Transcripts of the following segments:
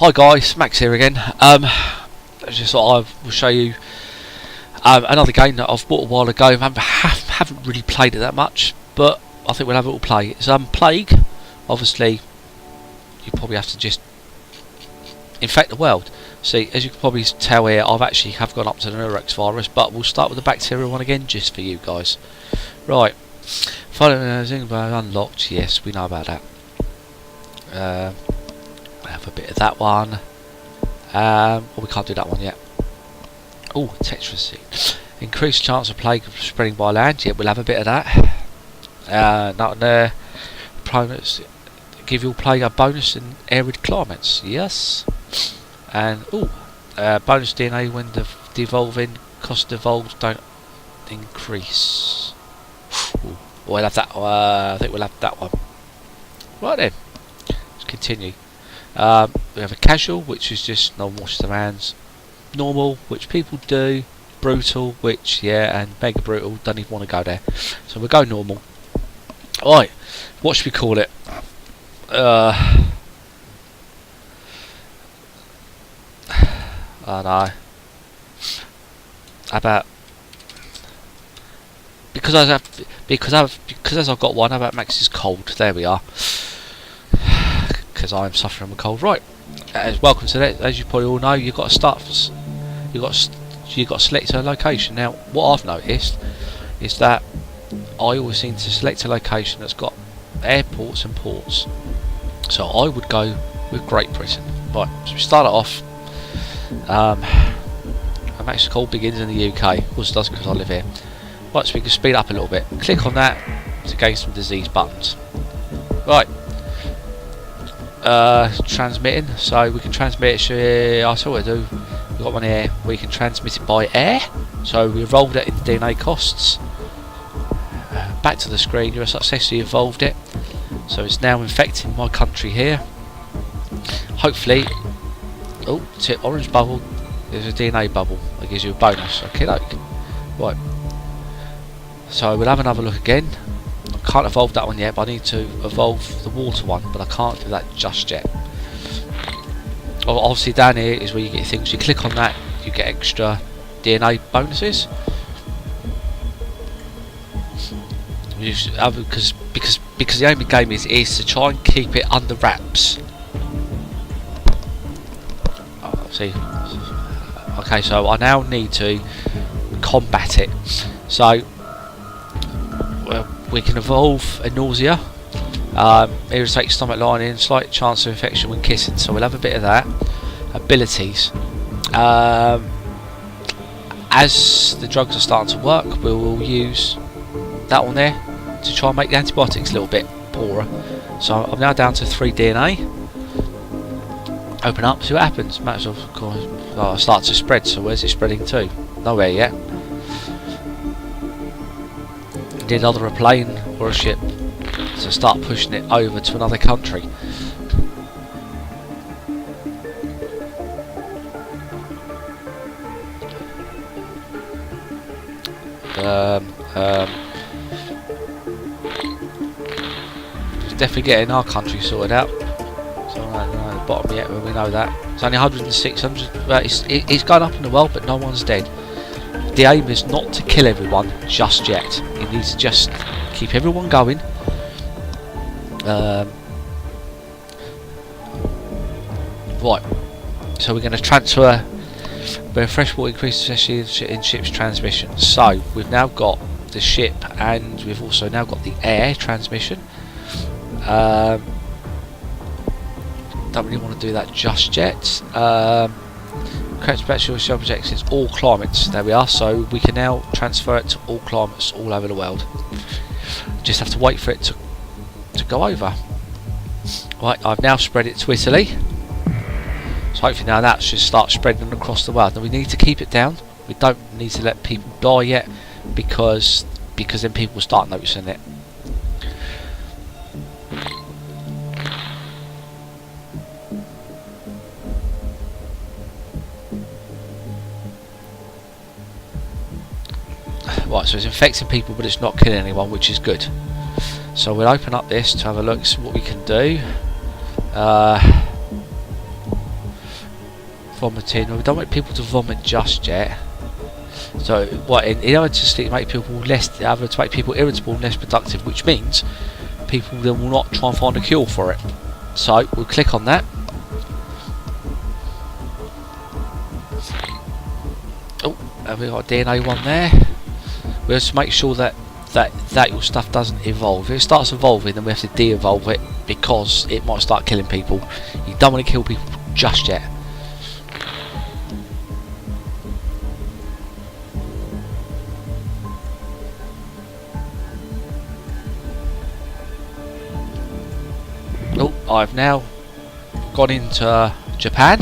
Hi guys, Max here again. I just thought I will show you another game that I've bought a while ago. Haven't really played it that much, but I think we'll have a little play. It's Plague. Obviously, you probably have to just infect the world. See, as you can probably tell here, have gone up to the Neurox virus, but we'll start with the bacterial one again, just for you guys. Right. Following unlocked. Yes, we know about that. Have a bit of that one. Well, we can't do that one yet. Oh, tetraseed. Increased chance of plague spreading by land. Yeah, we'll have a bit of that. Not there. Give your plague a bonus in arid climates. Yes. And bonus DNA when devolving. Cost devolved don't increase. Ooh, we'll have that. I think we'll have that one. Right then. Let's continue. We have a casual, which is just no wash the hands. Normal, which people do. Brutal, which and mega brutal. Don't even want to go there. So we'll go normal. Right, what should we call it? I don't know. How about because I've got one. How about Max's cold? There we are. Because I am suffering from a cold. Right. Welcome to that. As you probably all know, you've got to start. You've got to select a location. Now, what I've noticed is that I always seem to select a location that's got airports and ports. So I would go with Great Britain. Right. So we start it off. Max's cold begins in the UK. Of course it does because I live here. Right. So we can speed up a little bit. Click on that to gain some disease buttons. Right. Transmitting, so we can transmit it. I saw what I do. We've got one here. We can transmit it by air. So we evolved it in DNA costs. Back to the screen. You have successfully evolved it. So it's now infecting my country here. Hopefully, it's an orange bubble. There's a DNA bubble that gives you a bonus. Okay, right. So we'll have another look again. Can't evolve that one yet, but I need to evolve the water one, but I can't do that just yet. Obviously down here is where you get things. You click on that, you get extra DNA bonuses. Because the aim of the game is to try and keep it under wraps. See. Okay, so I now need to combat it. So we can evolve a nausea, irritate stomach lining, slight chance of infection when kissing, so we'll have a bit of that. Abilities. As the drugs are starting to work, we will use that one there to try and make the antibiotics a little bit poorer. So I'm now down to 3 DNA. Open up, see what happens. Matters of course, starts to spread, so where's it spreading to? Nowhere yet. Need either a plane or a ship to start pushing it over to another country. Definitely getting our country sorted out. So the bottom yet, we know that it's only 106. It's going up in the world, but no one's dead. The aim is not to kill everyone just yet. You need to just keep everyone going. Right. So we're going to transfer where freshwater increases especially in ship's transmission. So we've now got the ship and we've also now got the air transmission. Don't really want to do that just yet. Correct special subjects in all climates. There we are. So we can now transfer it to all climates all over the world. Just have to wait for it to go over. Right, I've now spread it to Italy. So hopefully now that should start spreading across the world. Now we need to keep it down. We don't need to let people die yet because then people will start noticing it. Right, so it's infecting people, but it's not killing anyone, which is good. So we'll open up this to have a look, see what we can do. vomiting. We don't want people to vomit just yet. So what in order to make people to make people irritable and less productive, which means people then will not try and find a cure for it. So we'll click on that. Oh, and we've got a DNA one there. We'll just make sure that your stuff doesn't evolve. If it starts evolving, then we have to de-evolve it because it might start killing people. You don't want to kill people just yet. Oh, I've now gone into Japan,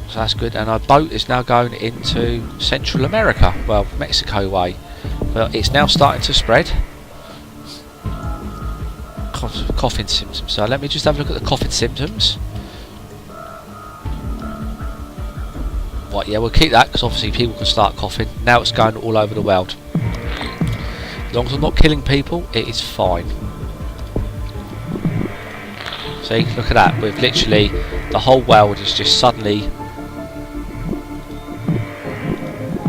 so that's good, and our boat is now going into Central America, well, Mexico way. Well, it's now starting to spread. Coughing symptoms. So let me just have a look at the coughing symptoms. Right, yeah, we'll keep that because obviously people can start coughing. Now it's going all over the world. As long as I'm not killing people, it is fine. See, look at that. We've literally, the whole world is just suddenly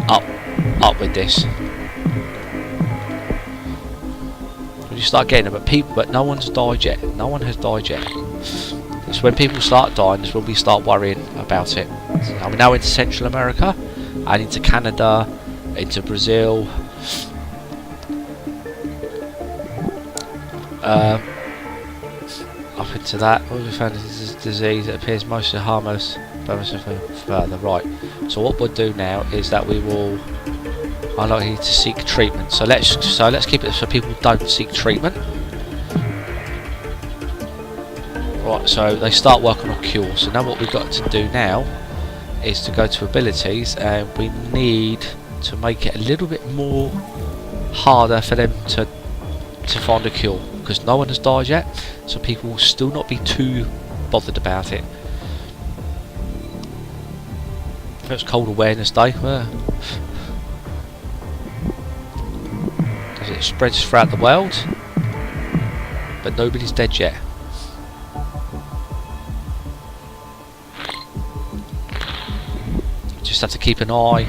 up with this. You start getting it, but no one's died yet. No one has died yet. It's when people start dying, it's when we start worrying about it. So we're now into Central America, and into Canada, into Brazil, up into that. What we found is this disease that appears mostly harmless, but further right. So what we'll do now is that we will. I like you to seek treatment. So let's keep it so people don't seek treatment. Right, so they start working on cure. So now what we've got to do now is to go to abilities, and we need to make it a little bit more harder for them to find a cure, because no one has died yet, so people will still not be too bothered about it. It's Cold Awareness Day. It spreads throughout the world, but nobody's dead yet. Just have to keep an eye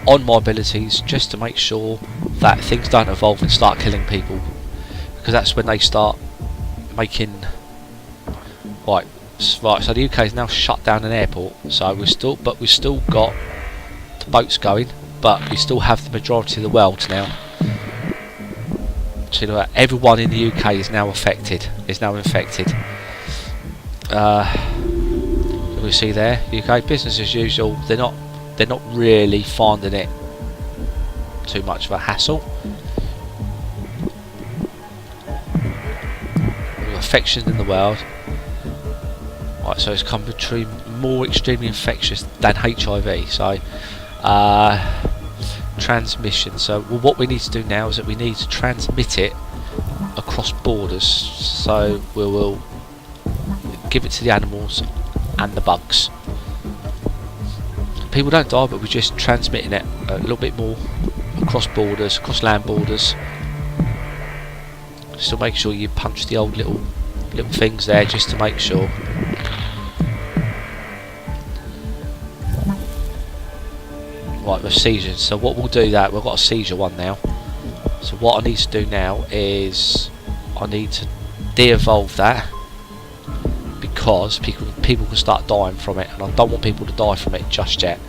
on my abilities just to make sure that things don't evolve and start killing people, because that's when they start making. Right, so the UK has now shut down an airport, so we've still got the boats going, but we still have the majority of the world now. So everyone in the UK is now affected. Is now infected. We see there, UK business as usual. They're not really finding it too much of a hassle. Infections in the world. Right, so it's becoming more extremely infectious than HIV. So. Transmission. So what we need to do now is that we need to transmit it across borders. So we will give it to the animals and the bugs. People don't die, but we're just transmitting it a little bit more across borders, across land borders. So make sure you punch the old little things there just to make sure. Right, with seizures. So what we'll do that, we've got a seizure one now. So what I need to do now is I need to de-evolve that, because people can start dying from it, and I don't want people to die from it just yet.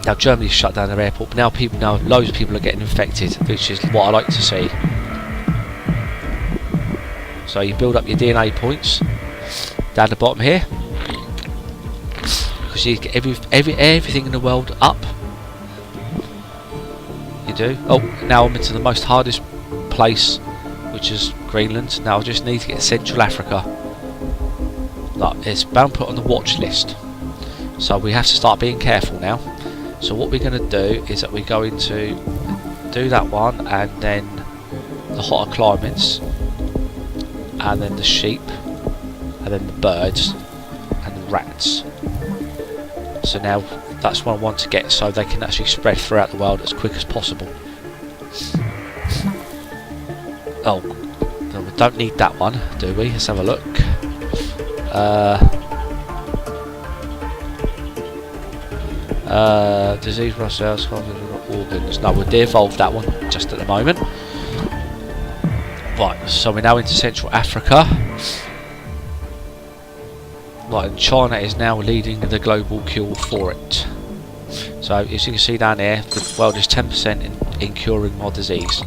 Now Germany's shut down their airport, but now loads of people are getting infected, which is what I like to see. So you build up your DNA points down the bottom here, because you get everything in the world up. You do. Oh, now I'm into the most hardest place, which is Greenland. Now I just need to get Central Africa. Like, it's bound put on the watch list, so we have to start being careful now. So what we're going to do is that we're going to do that one, and then the hotter climates, and then the sheep, and then the birds, and the rats. So now that's what I want to get, so they can actually spread throughout the world as quick as possible. Oh, no, we don't need that one, do we? Let's have a look. Disease rust cells, organs. No, we'll de-evolve that one just at the moment. Right, so we're now into Central Africa. Right, and China is now leading the global cure for it. So as you can see down there, the world is 10% in curing my disease.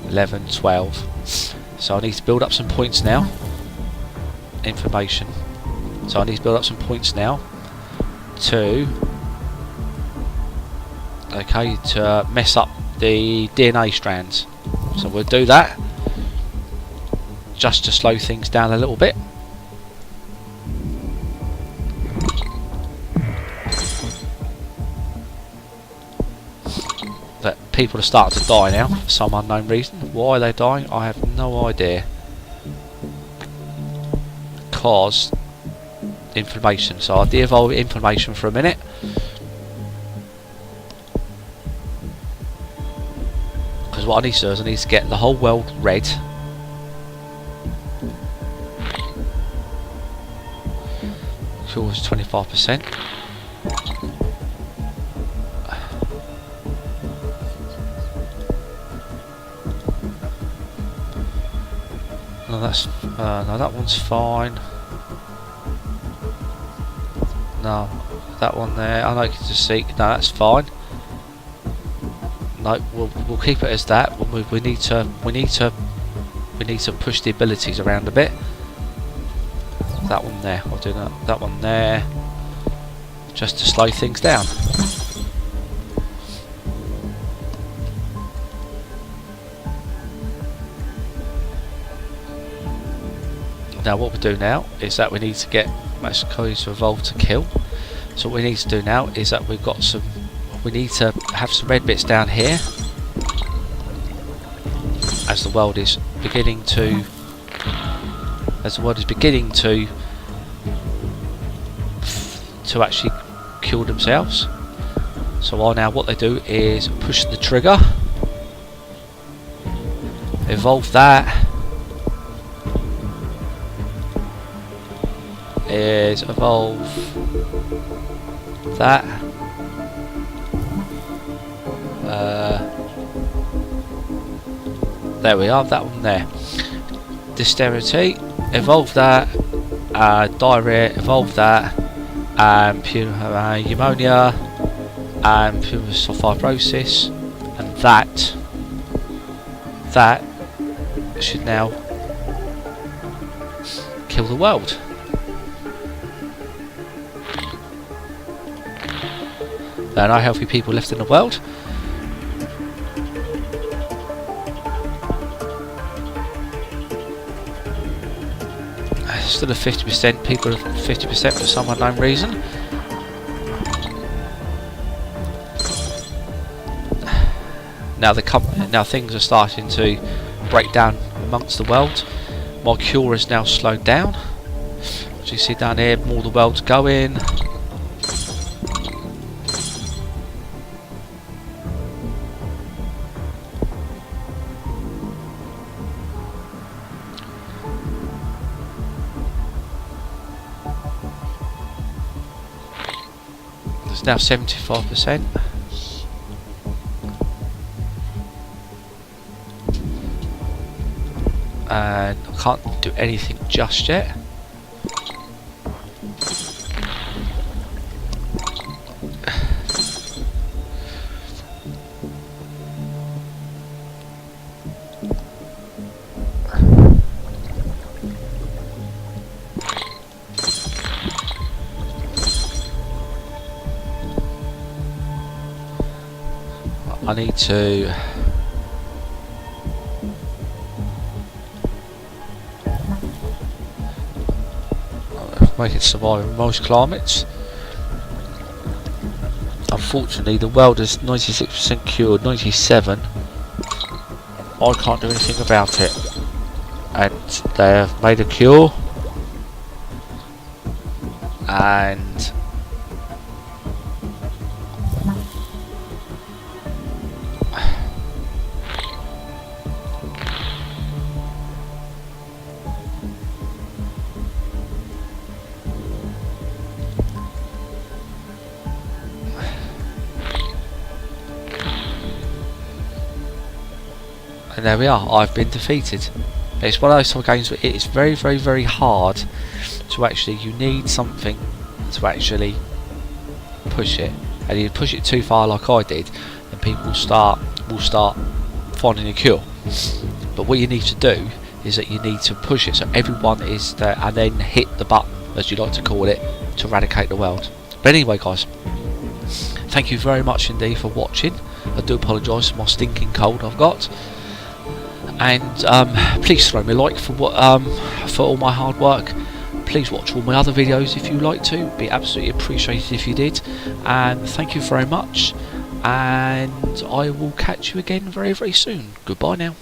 11, 12. So I need to build up some points now. Information. So I need to build up some points now to mess up the DNA strands. So we'll do that just to slow things down a little bit. But people are starting to die now for some unknown reason. Why are they dying? I have no idea. Cause inflammation. So I'll de-evolve inflammation for a minute. Because what I need to do is I need to get the whole world red. Cure is 25%. No, that's no, that one's fine. No, that one there. I know you can just see. No, that's fine. No, we'll keep it as that. We need to push the abilities around a bit. That one there. I'll do that. That one there, just to slow things down. Now what we do now is that we need to get Mexico to evolve to kill. So what we need to do now is that we need to have some red bits down here as the world is beginning to actually kill themselves. So what they do is push the trigger, evolve that. Is evolve that. There we are, that one there. Dexterity, evolve that. Diarrhea, evolve that. Pneumonia, and fibrosis, and that should now kill the world. There are no healthy people left in the world. Still a 50%. People are 50% for some unknown reason. Now things are starting to break down amongst the world. My cure is now slowed down. As you see down here, more the world's going. It's now 75%. And I can't do anything just yet. I need to make it survive in most climates. Unfortunately, the world is 96% cured, 97%. I can't do anything about it. And they have made a cure. And And there we are, I've been defeated. It's one of those type of games where it's very, very, very hard to actually, you need something to actually push it. And if you push it too far like I did, then people will start finding a cure. But what you need to do is that you need to push it so everyone is there, and then hit the button, as you like to call it, to eradicate the world. But anyway guys, thank you very much indeed for watching. I do apologise for my stinking cold I've got. And please throw me a like for all my hard work. Please watch all my other videos if you like to. Be absolutely appreciated if you did. And thank you very much. And I will catch you again very, very soon. Goodbye now.